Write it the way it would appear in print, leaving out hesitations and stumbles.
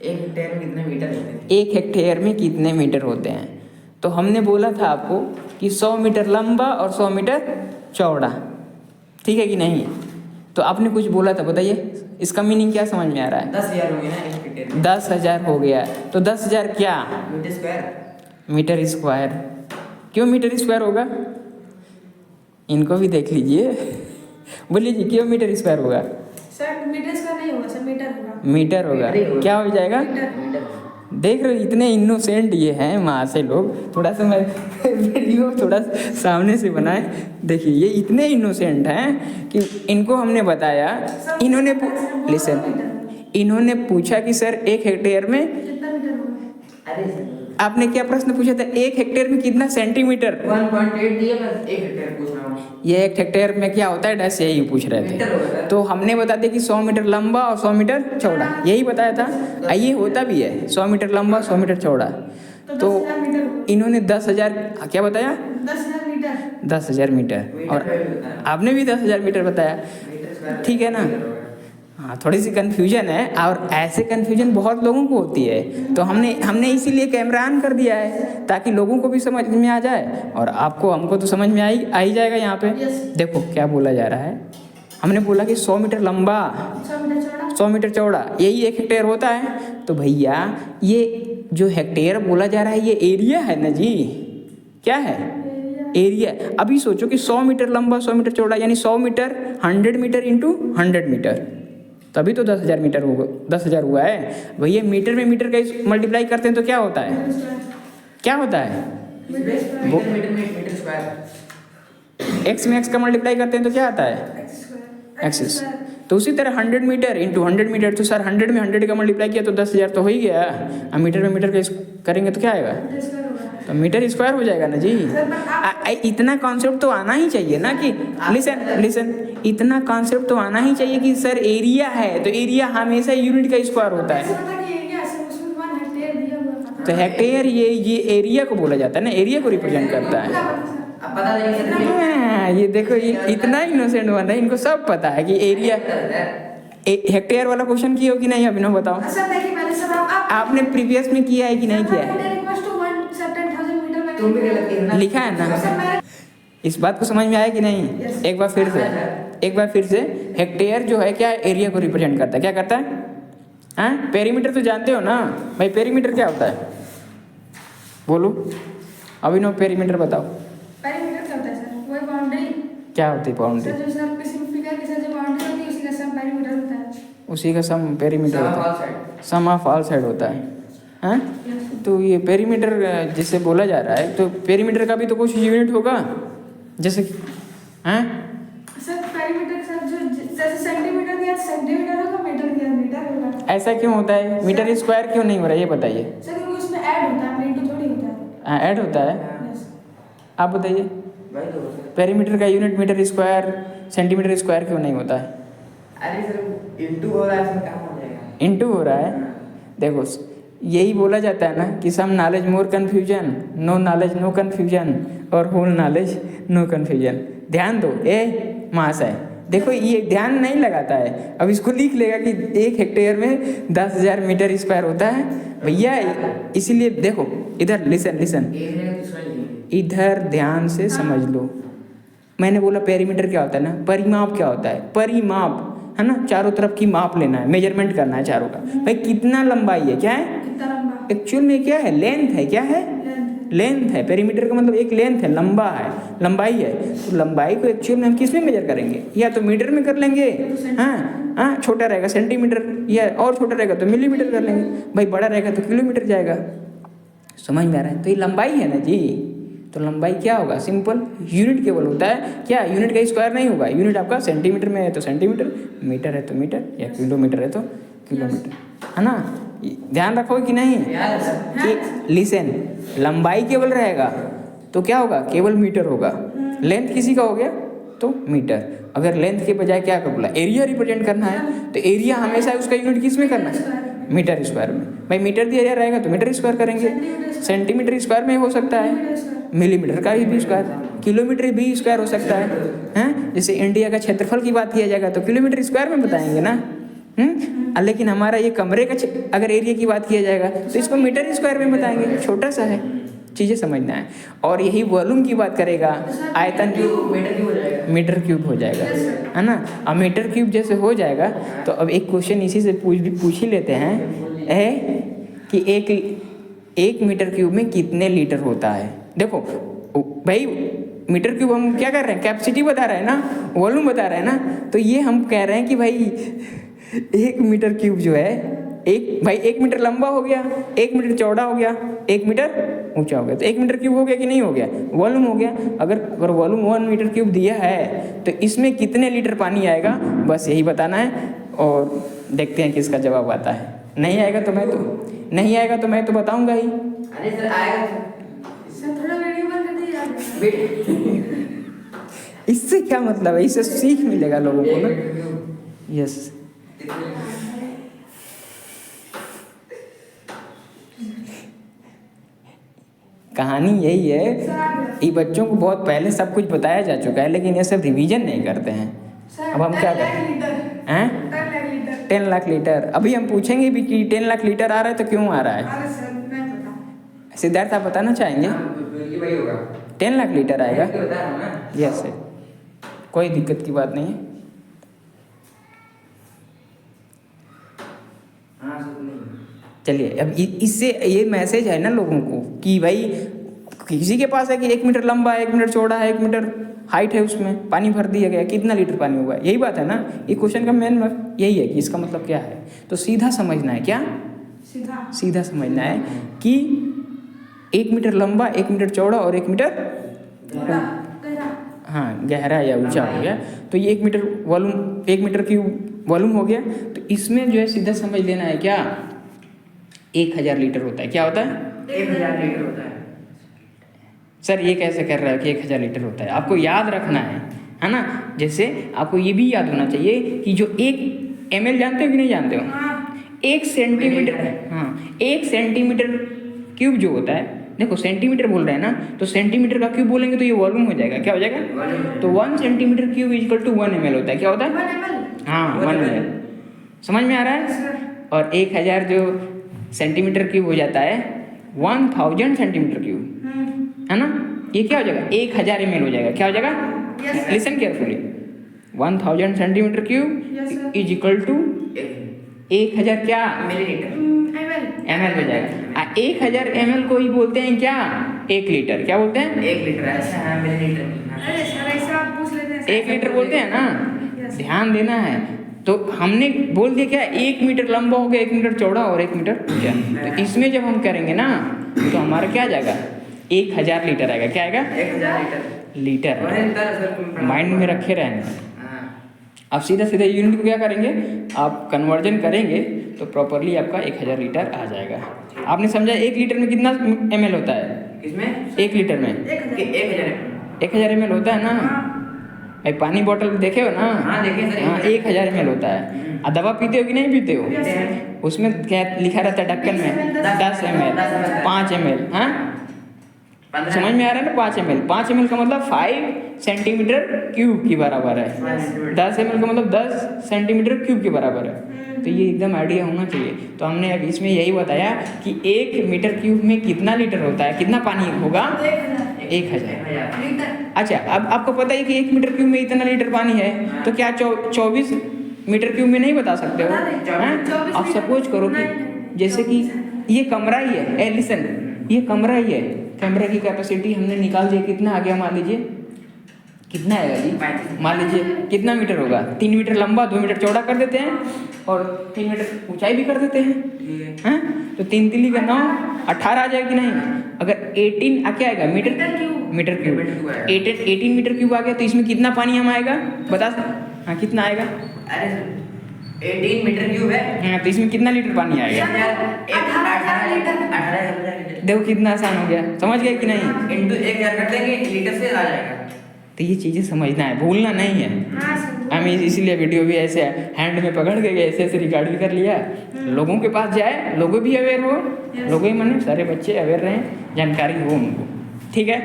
1 hectare में कितने metre होते हैं? 1 हेक्टेयर में कितने मीटर होते हैं? तो हमने बोला था आपको कि 100 मीटर लंबा और 100 मीटर चौड़ा, ठीक है कि नहीं? तो आपने कुछ बोला था, बताइए इसका मीनिंग क्या समझ में आ रहा है? 10,000 हो गए ना 1 हेक्टेयर में। 10,000 हो गया, तो 10,000 क्या? Metre square. Metre square. क्यों मीटर स्क्वायर होगा? इनको भी देख लीजिए, बोलिए जी क्यों मीटर स्क्वायर होगा? सर मीटर स्क्वायर नहीं होगा सर, मीटर होगा। मीटर होगा। क्या हो जाएगा? देख रहे हो इतने इनोसेंट ये हैं वहाँ से लोग। थोड़ा सा मैं वीडियो थोड़ा सामने से बनाए, देखिए ये इतने इनोसेंट हैं कि इनको हमने बताया, इन्होंने इन्होंने पूछा कि सर 1 हेक्टेयर में कितना मीटर होगा? अरे सर आपने क्या प्रश्न पूछा था? 1 हेक्टेयर में कितना सेंटीमीटर? 1.8 दिया, मैं 1 हेक्टेयर पूछ रहा हूँ। ये 1 हेक्टेयर में क्या होता है, डैश यही पूछ रहे मीटर थे। होगा। तो हमने बता दिया कि 100 मीटर लंबा और 100 मीटर चौड़ा, यही बताया था। ये होता भी है 100 मीटर लंबा 100 मीटर चौड़ा। तो 10,000 मीटर होगा। इन्होंने 10,000 क्या बताया? 10,000 मीटर। 10,000 मीटर, और आपने भी 10,000 मीटर बताया, ठीक है ना? हाँ, थोड़ी सी कन्फ्यूजन है, और ऐसे कन्फ्यूजन बहुत लोगों को होती है। तो हमने इसीलिए कैमरा ऑन कर दिया है ताकि लोगों को भी समझ में आ जाए, और आपको हमको तो समझ में आ ही जाएगा। यहाँ पे देखो क्या बोला जा रहा है। हमने बोला कि 100 मीटर लंबा 100 मीटर चौड़ा। 100 मीटर चौड़ा, यही 1 हेक्टेयर होता है। तो भैया ये जो हेक्टेयर बोला जा रहा है ये एरिया है ना जी, क्या है? एरिया। अभी सोचो कि 100 मीटर लंबा 100 मीटर चौड़ा, यानी 100 मीटर 100 मीटर इंटू 100 मीटर, तभी तो 10,000 मीटर होगा, 10,000 हुआ है। भैया मीटर में मीटर का मल्टीप्लाई करते हैं तो क्या होता है? क्या होता है? मीटर में मीटर स्क्वायर। एक्स में एक्स का मल्टीप्लाई करते हैं तो क्या आता है? एक्सिस। तो उसी तरह 100 मीटर इंटू 100 मीटर, तो सर 100 में 100 का मल्टीप्लाई किया तो 10,000 तो हो ही गया। अब मीटर में मीटर का करेंगे तो क्या आएगा? तो मीटर स्क्वायर हो जाएगा ना जी। इतना कॉन्सेप्ट तो आना ही चाहिए ना कि लिसन, इतना कॉन्सेप्ट तो आना ही चाहिए कि सर एरिया है तो एरिया हमेशा यूनिट का स्क्वायर होता है। तो हेक्टेयर ये एरिया को बोला जाता है ना, एरिया को रिप्रेजेंट करता है। अब पता नहीं ये देखो ये इतना इनोसेंट बन रहा है, इनको सब पता है कि एरिया। हेक्टेयर वाला क्वेश्चन किया हो कि नहीं अभिनव, बताओ? आपने प्रीवियस में किया है कि नहीं किया है? तुम भी गलत किए ना। लिखा है ना? इस बात को समझ में आया कि नहीं? एक बार फिर से हेक्टेयर जो है क्या, एरिया को रिप्रेजेंट करता है। क्या करता है? हाँ, पेरीमीटर तो जानते हो ना भाई, पेरीमीटर क्या होता है? बोलो अभिनव, पेरीमीटर बताओ। पेरीमीटर क्या होता है सर? वही बाउंड्री। क्या होती है बाउंड्री? सर जो सर किसी फिगर के साथ जो बाउंड्री होती है उसी का सम पेरीमीटर होता है। उसी का सम पेरीमीटर होता है, सम ऑफ ऑल साइड होता है। हाँ, तो ये पेरीमीटर जिसे बोला जा रहा है, तो पेरीमीटर का भी तो कुछ यूनिट होगा, जैसे हाँ सर पेरीमीटर सर जो जैसे सेंटीमीटर दिया सेंटीमीटर होगा, मीटर दिया मीटर होगा। ऐसा क्यों होता है? मीटर स्क्वायर क्यों नहीं हो रहा है ये बताइए? सर क्योंकि उसमें ऐड होता है, इनटू थोड़ी होता है। हाँ, ऐड होता है। यस। आप बताइए भाई तो पेरीमीटर का unit metre square centimetre square क्यों नहीं होता है? अरे सर इंटू हो रहा है, इसमें काम हो जाएगा। इंटू हो रहा है। देखो यही बोला जाता है ना कि some knowledge more confusion, no knowledge no confusion, और होल नॉलेज नो कन्फ्यूजन। ध्यान दो ए महाशय, देखो ये ध्यान नहीं लगाता है। अब इसको लिख लेगा कि 1 हेक्टेयर में 10,000 मीटर स्क्वायर होता है भैया। इसीलिए देखो इधर लिसन, इधर ध्यान से समझ लो। मैंने बोला पेरीमीटर क्या होता है ना, परिमाप क्या होता है? परिमाप है ना, चारों तरफ की माप लेना है, मेजरमेंट करना है चारों का। भाई कितना लंबाई है, क्या है? कितना लंबा? एक्चुअल में क्या है? लेंथ है। क्या है? लेंथ है। पेरीमीटर का मतलब एक लेंथ है, लंबा है, लंबाई है। तो लंबाई को एक्चुअल में हम किस में मेजर करेंगे? या तो मीटर में कर लेंगे, हाँ, छोटा रहेगा सेंटीमीटर, या और छोटा रहेगा तो मिलीमीटर कर लेंगे, भाई बड़ा रहेगा तो किलोमीटर जाएगा। समझ में आ रहा है? तो ये लंबाई है ना जी। तो लंबाई क्या होगा? सिंपल यूनिट केवल होता है। क्या यूनिट का स्क्वायर नहीं होगा? यूनिट आपका सेंटीमीटर में है तो सेंटीमीटर, मीटर है तो मीटर, या किलोमीटर है तो किलोमीटर, है ना? ध्यान रखो कि नहीं? कि लिसन, लंबाई केवल रहेगा तो क्या होगा? केवल मीटर होगा। लेंथ किसी का हो गया तो मीटर। अगर लेंथ के बजाय क्या कर बोला? एरिया रिप्रेजेंट करना है, तो एरिया हमेशा उसका यूनिट किस में करना है? मीटर स्क्वायर में। भाई मीटर दिया रहेगा तो मीटर स्क्वायर करेंगे, सेंटीमीटर स्क्वायर में हो सकता है, मिलीमीटर का भी स्क्वायर, किलोमीटर भी स्क्वायर हो सकता है। हैं, जैसे इंडिया का क्षेत्रफल की बात किया जाएगा तो किलोमीटर स्क्वायर में बताएंगे ना। लेकिन हमारा ये कमरे का अगर एरिया की बात किया जाएगा तो इसको मीटर स्क्वायर में बताएंगे, छोटा सा है, चीज़ें समझना है। और यही वॉल्यूम की बात करेगा, आयतन मीटर क्यूब हो जाएगा, है ना। अब मीटर क्यूब जैसे हो जाएगा तो अब एक क्वेश्चन इसी से पूछ ही लेते हैं, है कि एक मीटर क्यूब में कितने लीटर होता है। देखो भाई, मीटर क्यूब हम क्या कर रहे हैं, कैपेसिटी बता रहे हैं ना, वॉल्यूम बता रहे हैं ना। तो ये हम कह रहे हैं कि भाई 1 मीटर क्यूब जो है, एक मीटर लंबा हो गया, 1 मीटर चौड़ा हो गया, 1 मीटर ऊंचा हो गया, तो 1 मीटर क्यूब हो गया कि नहीं हो गया, वॉल्यूम हो गया। अगर वॉल्यूम 1 मीटर क्यूब दिया है तो इसमें कितने लीटर पानी आएगा, बस यही बताना है। और देखते हैं किसका जवाब आता है। नहीं आएगा तो मैं तो बताऊंगा ही। अरे सर आएगा सर, थोड़ा वीडियो बंद कर दीजिए। इससे क्या मतलब है, इससे सीख मिलेगा लोगों को ना। यस, कहानी यही है। ये बच्चों को बहुत पहले सब कुछ बताया जा चुका है, लेकिन ये सब रिवीजन नहीं करते हैं। अब हम क्या करें, हैं 10 लाख लीटर। अभी हम पूछेंगे भी कि 10 लाख लीटर आ रहा है तो क्यों आ रहा है। सिद्धार्थ आप बताना चाहेंगे? 10 लाख लीटर आएगा। यस, कोई दिक्कत की बात नहीं है। चलिए, अब इससे ये मैसेज है ना लोगों को कि भाई किसी के पास है कि 1 मीटर लंबा है, 1 मीटर चौड़ा है, 1 मीटर हाइट है, उसमें पानी भर दिया गया, कितना लीटर पानी हुआ है, यही बात है ना। ये क्वेश्चन का मेन यही है कि इसका मतलब क्या है। तो सीधा समझना है, क्या सीधा समझना है कि 1 मीटर लंबा, 1 मीटर चौड़ा और 1 मीटर हाँ गहरा या ऊंचा हो गया। तो ये 1 मीटर वॉल्यूम, 1 मीटर की वॉल्यूम हो गया। तो इसमें जो है सीधा समझ लेना है, क्या 1000 लीटर होता है। क्या होता है? 1000 लीटर होता है। सर ये कैसे कर रहा है कि 1000 लीटर होता है? आपको याद रखना है ना। जैसे आपको ये भी याद होना चाहिए कि जो 1 ml जानते हो कि नहीं जानते हो, 1 सेंटीमीटर, हाँ 1 सेंटीमीटर क्यूब जो होता है, देखो सेंटीमीटर बोल रहे हैं ना, तो सेंटीमीटर का क्यूब बोलेंगे तो ये वॉल्यूम हो जाएगा। क्या हो जाएगा? तो 1 centimetre cube equal to 1 ml होता है। क्या होता है? हाँ 1 ml। समझ में आ रहा है? और 1000 जो सेंटीमीटर क्यूब हो जाता है 1000 सेंटीमीटर क्यूब, है ना। ये क्या हो जाएगा? 1000 ml हो जाएगा। क्या हो जाएगा? Listen carefully, 1000 centimetre cube is equal to 1000 क्या ml हो जाएगा। 1000 ml को ही बोलते हैं क्या? 1 लीटर। क्या बोलते हैं? 1 लीटर। अच्छा मिलीलीटर। 1 लीटर बोलते हैं ना, ध्यान देना है। तो हमने बोल दिया क्या, 1 मीटर लंबा हो गया, 1 मीटर चौड़ा और 1 मीटर ऊंचा। तो इसमें जब हम करेंगे ना तो हमारा क्या जाएगा? 1000 लीटर आएगा। क्या आएगा? 1000 लीटर। माइंड में रखे रहना। अब सीधा सीधा यूनिट को क्या करेंगे, आप कन्वर्जन करेंगे तो प्रॉपरली आपका 1000 लीटर आ जाएगा। आपने समझा 1 लीटर में कितना ml होता है? किसमें? 1 लीटर में 1000 ml होता है ना। भाई पानी बोतल देखे हो ना? हाँ देखे सर। हाँ 1000 ml होता है। और दवा पीते हो कि नहीं पीते हो? उसमें क्या लिखा रहता है ढक्कन में? 10 ml, 5 ml। हाँ समझ में आ रहा है ना? 5 ml। 5 ml का मतलब 5 सेंटीमीटर क्यूब के बराबर है। 10 ml का मतलब 10 सेंटीमीटर क्यूब के बराबर है। तो ये एकदम आइडिया होना चाहिए। तो हमने अब इसमें यही बताया कि 1 मीटर क्यूब में कितना लीटर होता है, कितना पानी होगा? 1000। अच्छा, अब आपको पता है कि 1 मीटर क्यूब में इतना लीटर पानी है, तो क्या 24 मीटर क्यूब में नहीं बता सकते हो? आप सपोज करो कि जैसे कि ये कमरा ही है, लिसन, ये कमरा ही है। कमरे की कैपेसिटी हमने निकाल दिया, कितना आ गया? मान लीजिए कितना आएगा जी? मान लीजिए कितना मीटर होगा? 3 मीटर लंबा, 2 मीटर चौड़ा कर देते हैं और 3 मीटर ऊंचाई भी कर देते हैं। तो 3 3 का 9, 18 आ जाएगा कि नहीं? अगर 18 क्या आएगा? मीटर क्यूब 18 मीटर क्यूब आ गया तो इसमें कितना पानी हम आएगा बता? हाँ कितना आएगा? अरे 18 मीटर क्यूब है। हाँ तो इसमें कितना लीटर पानी आएगा? 18 लीटर। देखो कितना आसान हो गया, समझ गए कि नहीं? इंटू 1000 कर देंगे, लीटर से आ जाएगा। तो ये चीज़ें समझना है, भूलना नहीं है। हम इसीलिए वीडियो भी ऐसे हैंड में पकड़ के ऐसे ऐसे रिकॉर्ड भी कर लिया, लोगों के पास जाए, लोगों भी अवेयर हो, लोगों ही माने सारे बच्चे अवेयर रहें, जानकारी हो उनको। ठीक है।